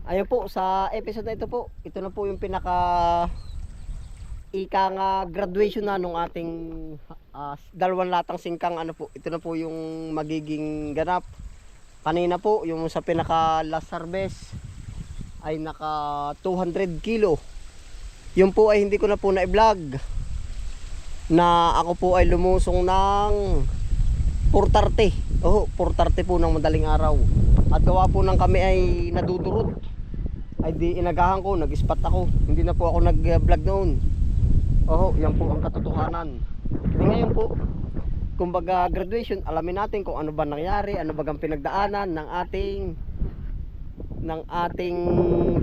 Ayun po, sa episode na ito po, ito na po yung pinaka ika nga graduation na nung ating dalawang latang singkang ano po. Ito na po yung magiging ganap. Kanina po, yung sa pinaka last harvest ay naka 200 kilo. Yung po ay hindi ko na po na-vlog na ako po ay lumusong ng 4:30. Oh, 4:30 po ng madaling araw. At gawa po ng kami ay nadudurot. Ay di inagahan ko, nag-spot ako. Hindi na po ako nag-vlog noon. Oh, yan po ang katotohanan. Di ngayon po, kumbaga graduation, alamin natin kung ano ba nangyari, ano ba ang pinagdaanan ng ating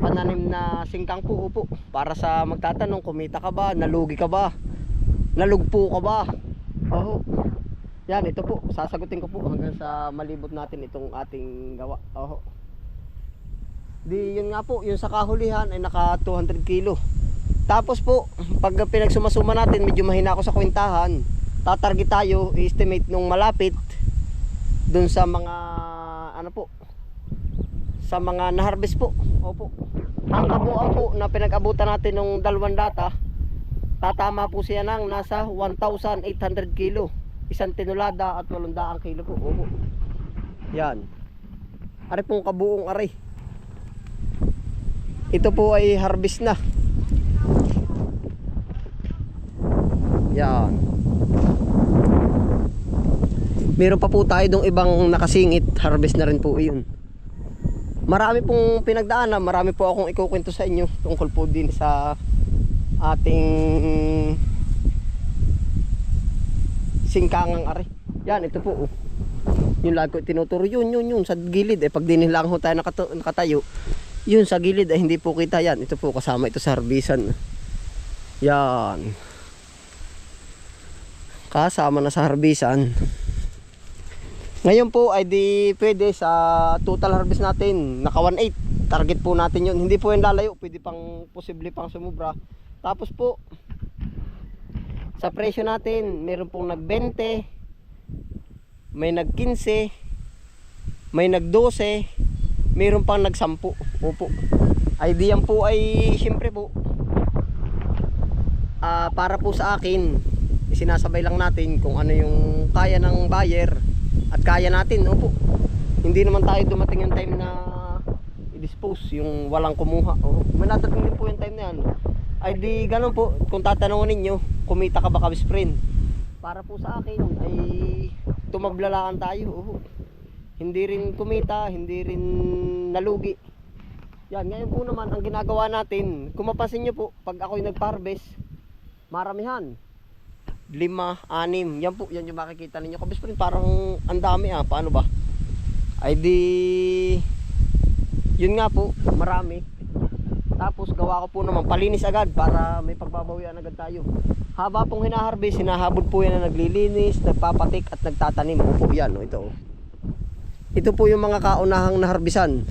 pananim na singkang po po. Para sa magtatanong, kumita ka ba, nalugi ka ba, nalugpo ka ba. Oh, yan, ito po, sasagutin ko po hanggang sa malibot natin itong ating gawa. Oh. Di yun nga po, yung sa kahulihan ay naka 200 kilo. Tapos po, pag pinagsuma-suma natin, medyo mahina ako sa kwentahan. Tatarget tayo, i-estimate nung malapit dun sa mga ano po, sa mga na-harvest po. Opo. Ang kabuuan po na pinag-abutan natin nung dalawang data, tatama po siya ng nasa 1,800 kilo. Isang tinulada at 800 kilo po. Opo. Yan. Ari pong kabuong ari. Ito po ay harvest na. Yan. Meron pa po tayo dong ibang nakasingit. Harvest na rin po yun. Marami pong pinagdaanan. Marami po akong ikukwento sa inyo tungkol po din sa ating singkangang ari. Yan, ito po. Yung lagi ko tinuturo. Yun. Sa gilid. Pag dinilang ho tayo nakatayo, yun sa gilid ay hindi po kita yan. Ito po kasama ito sa harbisan. Yan. Kasama na sa harbisan. Ngayon po ay di pwede sa total harvest natin. Naka 1.8. Target po natin yun. Hindi po yung lalayo. Pwede pang posible pang sumubra. Tapos po sa presyo natin, meron pong nag 20, may nag 15, may nag 12, meron pang nag 10. Opo. Idea po ay siyempre po para po sa akin, sinasabay lang natin kung ano yung kaya ng buyer at kaya natin. Opo. Hindi naman tayo dumating yung time na i-dispose yung walang kumuha. Opo. May natating din po yung time na yan. Ay di ganun po, kung tatanungin ninyo, kumita ka ba ka-friend? Para po sa akin ay tumaglalaan tayo. Opo. Hindi rin kumita, hindi rin nalugi. Yan, ngayon po naman ang ginagawa natin, kung mapansin nyo po, pag ako'y nag-harvest, maramihan. 5, 6, yan po, yan yung makikita ninyo. Kabis pa rin, parang ang dami paano ba? Ay di, yun nga po, marami. Tapos gawa ko po naman, palinis agad para may pagbabawian agad tayo. Haba pong hinaharvest, hinahabol po yan na naglilinis, nagpapatik at nagtatanim. Opo, yan, ito. Ito po yung mga kaunahang naharbisan.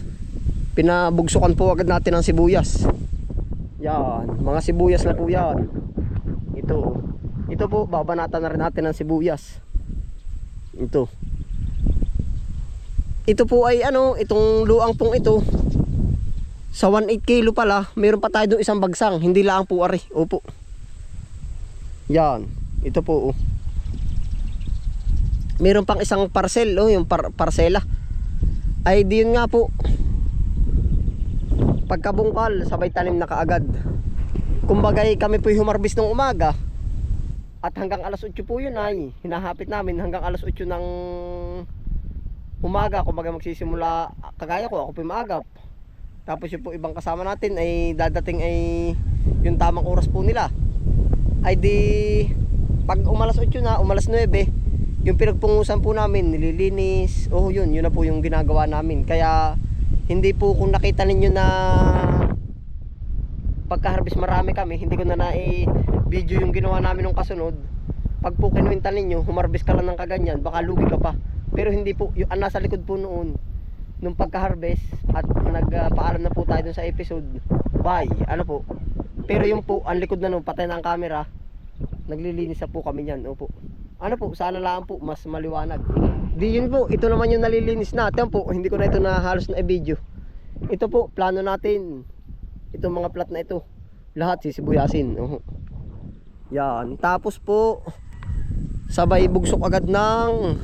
Pinabugsukan po agad natin ng sibuyas. Yan, mga sibuyas na po yan. Ito po, babanatan na rin natin ng sibuyas. Ito po ay itong luang pong ito. Sa 1.8 kilo pala, meron pa tayo doon isang bagsang. Hindi lang po ari. Opo. Yan, ito po. Meron pang isang parcel, yung parsela. Ay di yun nga po. Pagkabungkal, sabay tanim na kaagad. Kumbagay kami po humarbis ng umaga. At hanggang alas 8 po yun ay hinahapit namin hanggang alas 8 ng umaga. Kumbaga magsisimula, kagaya ko, ako po maagap. Tapos yung po ibang kasama natin ay dadating ay yung tamang oras po nila. Ay di pag umalas 8 na, umalas 9, yung pinagpungusan po namin, nililinis. Oh, yun na po yung ginagawa namin. Kaya hindi po, kung nakita ninyo na pagka-harvest marami kami, hindi ko na na-video yung ginawa namin nung kasunod. Pag po kinuwinta ninyo, humarbest ka lang ng kaganyan, baka lugi ka pa. Pero hindi po, yung nasa likod po noon nung pagka-harvest at nagpaalam na po tayo dun sa episode. Bye, po. Pero yung po, ang likod na nun, patay na ang camera. Naglilinis na po kami niyan. Opo. Sana lang po mas maliwanag. Di yun po, ito naman yung nalilinis natin po. Hindi ko na ito na halos na i-video. Ito po, plano natin. Itong mga plat na ito, lahat sisibuyasin. Yan. Tapos po, sabay bugsok agad ng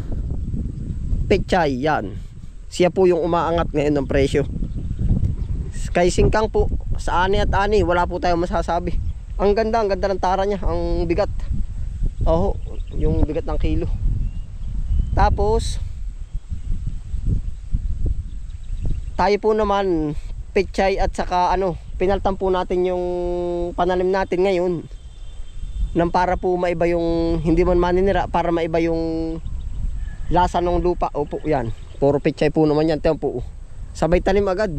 pechay. Yan. Siya po yung umaangat ngayon ng presyo. Kay singkang po, sa ani at ani, wala po tayong masasabi. Ang ganda ng tara niya, ang bigat. Yung bigat ng kilo. Tapos, tayo po naman, pechay at saka pinaltan po natin yung pananim natin ngayon nang para po maiba yung hindi man maninira, para maiba yung lasa ng lupa. Opo, yan. Puro pechay po naman yan. Tiyan po. Sabay tanim agad.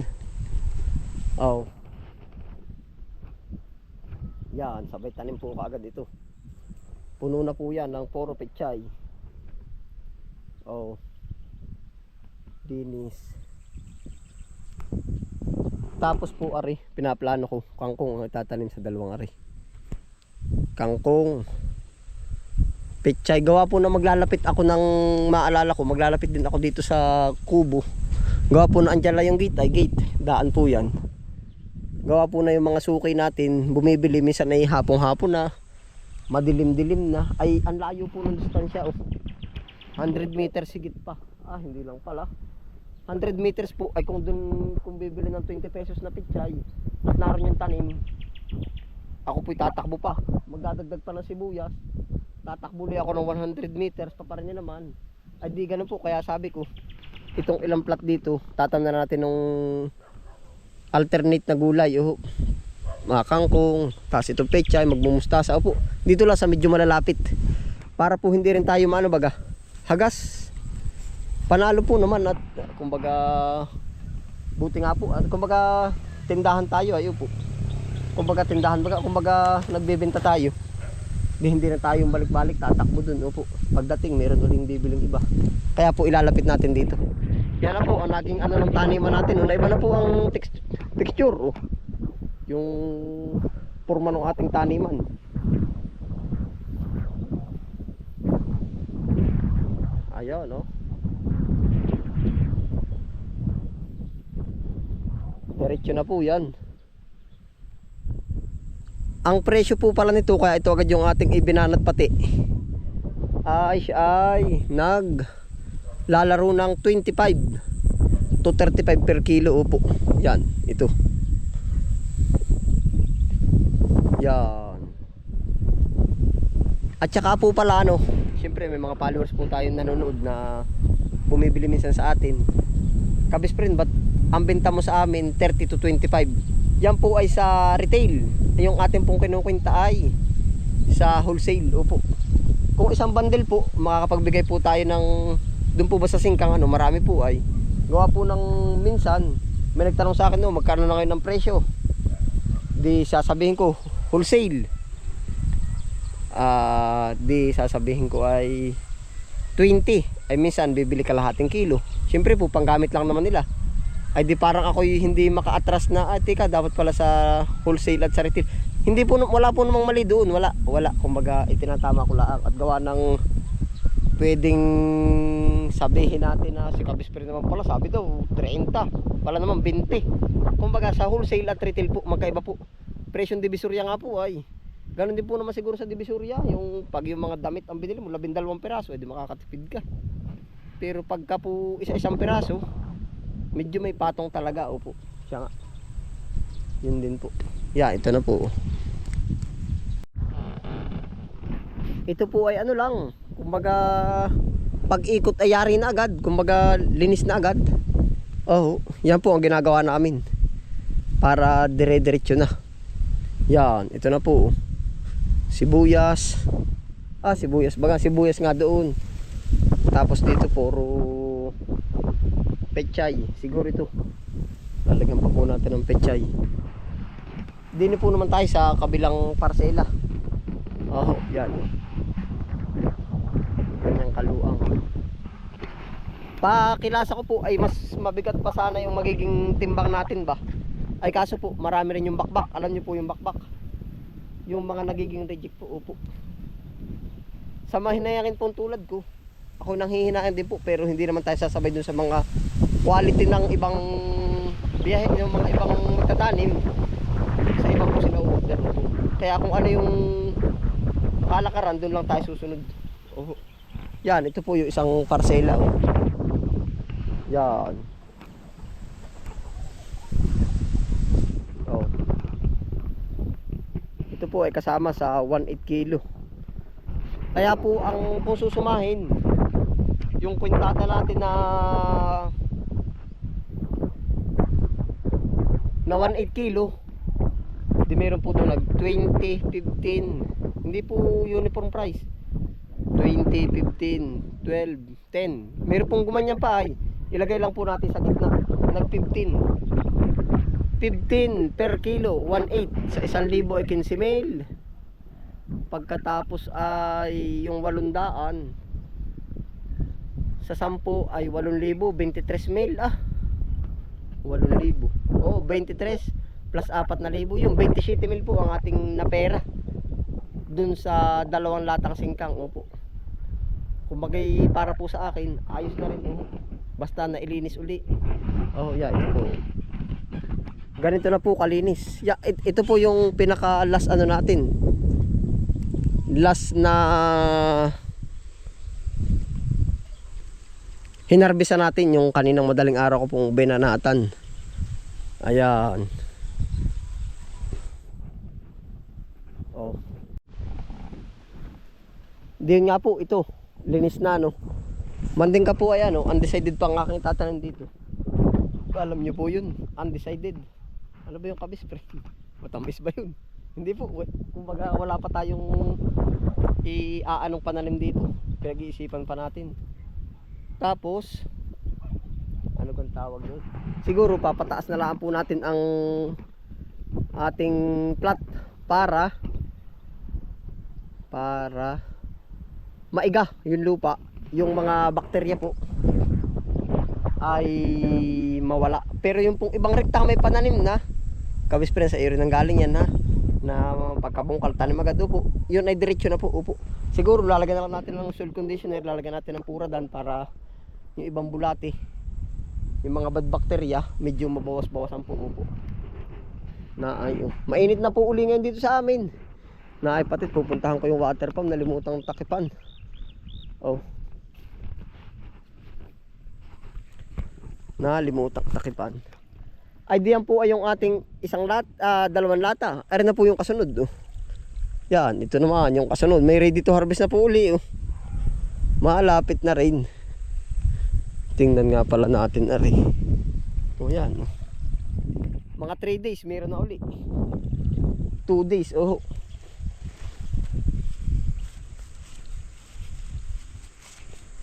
Yan, sabay tanim po kaagad ito. Puno na po yan ng puro pechay. Dinis. Tapos po ari, pinaplano ko kangkong ang tatanim sa dalawang ari. Kangkong, pechay. Gawa po na maglalapit ako ng maalala ko, maglalapit din ako dito sa kubo. Gawa po na andyan lang yung gate, daan po yan. Gawa po na yung mga sukay natin, bumibili minsan ay hapong-hapon na, madilim-dilim na. Ay, ang layo po ng distansya. 100 meters sigit pa. Hindi lang pala. 100 meters po ay kung bibili ng 20 pesos na pechay at naroon yung tanim, ako po'y tatakbo pa, magdadagdag pa ng sibuyas, tatakbo ulit ako ng 100 meters pa rin naman. Ay di ganun po, kaya sabi ko itong ilang plat dito tatamnan natin ng alternate na gulay. Mga kangkong, tapos itong pechay, magmumustasa. Dito lang sa medyo malalapit para po hindi rin tayo hagas. Panalo po naman at kumbaga buti nga po at kumbaga tindahan tayo. Kumbaga tindahan, kumbaga nagbebenta tayo. Hindi na tayong balik-balik tatakbo dun. Pagdating meron uling bibiling iba. Kaya po ilalapit natin dito. Yan na po ang naging ng taniman natin. Iba na po ang texture. Yung forma ng ating taniman. Ayun, diretso na po yan. Ang presyo po pala nito, kaya ito agad yung ating ibinanat pati, ay naglalaro ng 25 to 35 per kilo. Yan, ito. Yan. At saka po pala siyempre may mga followers po tayong nanonood na bumibili minsan sa atin. Kabisprin, ba't ang benta mo sa amin 30 to 25? Yan po ay sa retail. Yung ating pong kinukwenta ay sa wholesale. Kung isang bundle po, makakapagbigay po tayo ng, doon po ba sa singkang marami po ay gawa po ng minsan may nagtanong sa akin magkano na ngayon ng presyo. Di sasabihin ko wholesale. Di sasabihin ko ay 20. Ay minsan bibili kalahating kilo. Siyempre po panggamit lang naman nila. Ay di parang ako hindi maka-atras na teka, dapat pala sa wholesale at sa retail. Hindi po, wala po namang mali doon. Wala. Kumbaga itinatama ko lang at gawa ng pwedeng sabihin natin na si Kabispre naman pala sabi daw 30, pala naman 20. Kumbaga sa wholesale at retail po magkaiba po. Presyong divisorya nga po ay ganun din po naman siguro sa divisorya. Yung pag yung mga damit ang binili mo 12 piraso, di makakatipid ka. Pero pagka po isa-isang piraso, medyo may patong talaga. Siya nga. Yun din po. Ito na po. Ito po ay lang, kumbaga pag-ikot ay yari na agad, kumbaga linis na agad. Yan po ang ginagawa namin para dire-diretso na. Yan, ito na po. Sibuyas. Sibuyas nga doon. Tapos dito puro pechay. Siguro ito lalagyan pa po natin ng pechay. Dini po naman tayo sa kabilang parsela. Yan. Kanyang kaluang. Pakilasa ko po ay mas mabigat pa sana yung magiging timbang natin ba. Ay kaso po marami rin yung bakbak. Alam niyo po yung bakbak, yung mga nagiging reject po. Sa mahinayakin po tulad ko, ako nang hihinaan din po. Pero hindi naman tayo sasabay dun sa mga quality ng ibang biyahe ng mga ibang magtatanim sa iba po sila order po. Kaya kung ano yung kalakaran, doon lang tayo susunod. Oh. Yan, ito po yung isang parsela. Oh. Yan. Oh. Ito po ay kasama sa 1.8 kilo. Kaya po ang kung susumahin yung kwintata natin na 1.8 kilo, di meron po doon nag 20, 15. Hindi po uniform price. 20, 15, 12, 10. Meron pong gumanyan pa ay ilagay lang po natin sa gitna. Nag 15. 15 per kilo, 1.8 sa 1,000 ay 15 mil. Pagkatapos ay yung 800 sa 10 ay 8,000, 23 mil. 8,000. Oh, 23 plus 4,000, yung 27 mil po ang ating napera dun sa 2 latang singkang. Opo. Kumbagay para po sa akin, ayos na rin. Basta nailinis uli. Oh, yeah, ito po. Ganito na po kalinis. Yeah, ito po yung pinaka last ano natin. Last na hinarbisa natin yung kaninang madaling araw ko pong binanatan. Ayan. Oh. Diyan nga po ito. Linis na no. Manding ka po ayan no. Undecided pa ang aking tatanim dito. Alam nyo po yun. Undecided. Ano ba yung kabis pre? Matamis ba yun? Hindi po. Kumbaga wala pa tayong iaanong pananim dito. Pinag-iisipan pa natin. Tapos ano kang tawag doon? Siguro papataas na lang po natin ang ating plat para maiga yung lupa, yung mga bakterya po ay mawala. Pero yung pong ibang rekta may pananim na kabis pre sa area ng galing yan ha, na pagkabungkal tanim agad po, yun ay diretso na po. Upo. Siguro lalagyan na lang natin ng soil conditioner, lalagyan natin ng puradan para yung ibang bulati, yung mga bad bacteria medyo mabawas-bawasan po. Upo. Na ay mainit na po uli ngayon dito sa amin. Na ay pati pupuntahan ko yung water pump, nalimutang takipan. Oh. Nalimutang takipan. Ay diyan po ay yung ating isang dalawang lata. Ari na po yung kasunod. Oh. Yan, ito naman yung kasunod. May ready to harvest na po uli. Oh. Malapit na rin. Tingnan nga pala natin ari. Oh yan. Oh. Mga 3 days meron na uli. 2 days. Oh.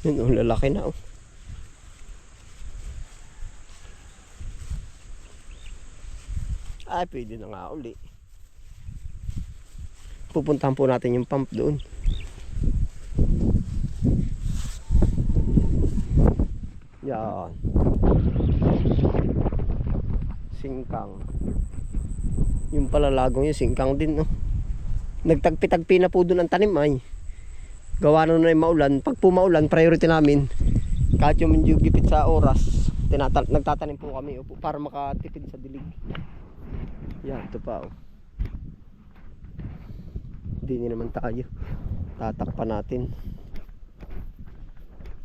Yun oh, lalaki na oh. Ay, pwede na nga uli. Pupuntahan po natin yung pump doon. Yan. Singkang. Yung palalagong yung singkang din, no? Nagtagpi-tagpi na po doon ang tanim ay. Gawa na yung maulan. Pag po maulan, priority namin. Kahit yung medyo gipit sa oras, nagtatanim po kami upo, para makatipid sa dilig. Yan, ito pa oh. Hindi naman tayo. Tatakpan natin.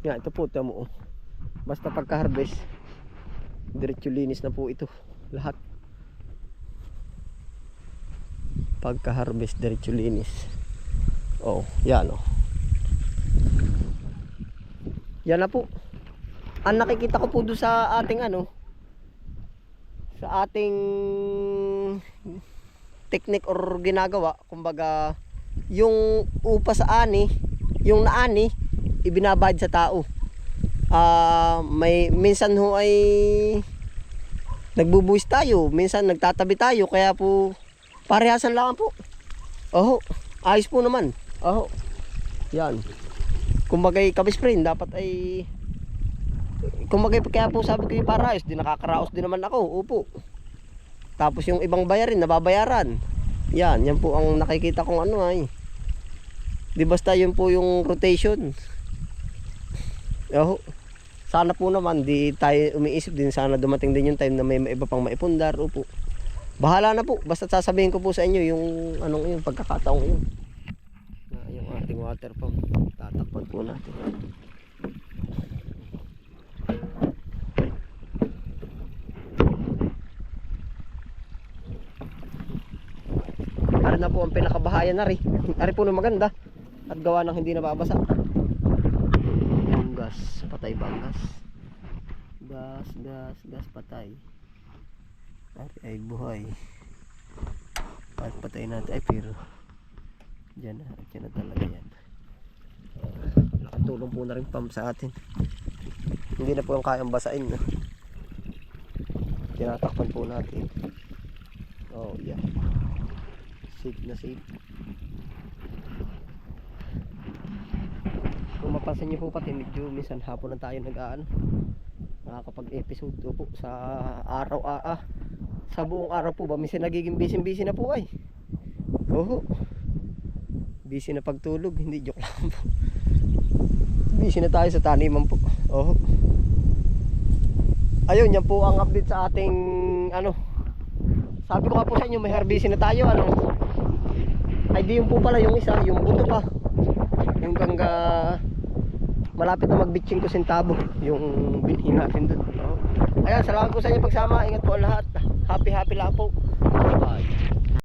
Yan, ito po, ito mo oh. Basta pagka-harvest, diretso linis na po ito. Lahat. Pagka-harvest, diretso linis. Oh, yan oh. Yan na po. Ang nakikita ko po doon sa ating ano, sa ating technique or ginagawa, kumbaga yung upa sa ani, yung naani ibinabad sa tao. May minsan ho ay nagbubuwis tayo, minsan nagtatabi tayo, kaya po parehasan lang po. Oh, ayos po naman. Oh. Yan. Kumbaga kabis friend, dapat ay kumbaga kaya po sabi ko para ayos, di nakakaraos din naman ako. Upo. Tapos yung ibang bayarin, nababayaran. Yan po ang nakikita kong ano ay. Di basta yun po yung rotation. Oh. sana po naman di tayo umiisip din, sana dumating din yung time na may iba pang maipundar. Opo. Bahala na po, basta sasabihin ko po sa inyo yung anong yun, pagkakataong yun. Yung ating water pump, tatakpan po natin. Ari na po ang pinakabahayan na rin. Ari po na maganda at gawa ng hindi nababasa. Yung gas, patay ba ang gas? Gas, patay. Ay buhay. At patay natin. Ay pero dyan na talaga yan. Nakatulong po na rin pump sa atin. Hindi na po yung kayang basain. Tinatakpan po natin. Oh yeah. Safe na safe. Kung mapansin nyo po pati medyo minsan hapon na tayo nakakapag-episode po sa araw sa buong araw po ba minsan nagiging busy na po ay. Oo. Busy na pagtulog, hindi joke lang po. Busy na tayo sa taniman po. Oo. Ayun, yan po ang update sa ating sabi ko nga po sa inyo may harvesting na tayo ay di yun po pala yung isa, yung buto pa. Yung gangga malapit na mag-bitching ko sentabo yung binhi natin dun. Ayan, salamat po sa inyo pagsama. Ingat po ang lahat. Happy lang po. Bye.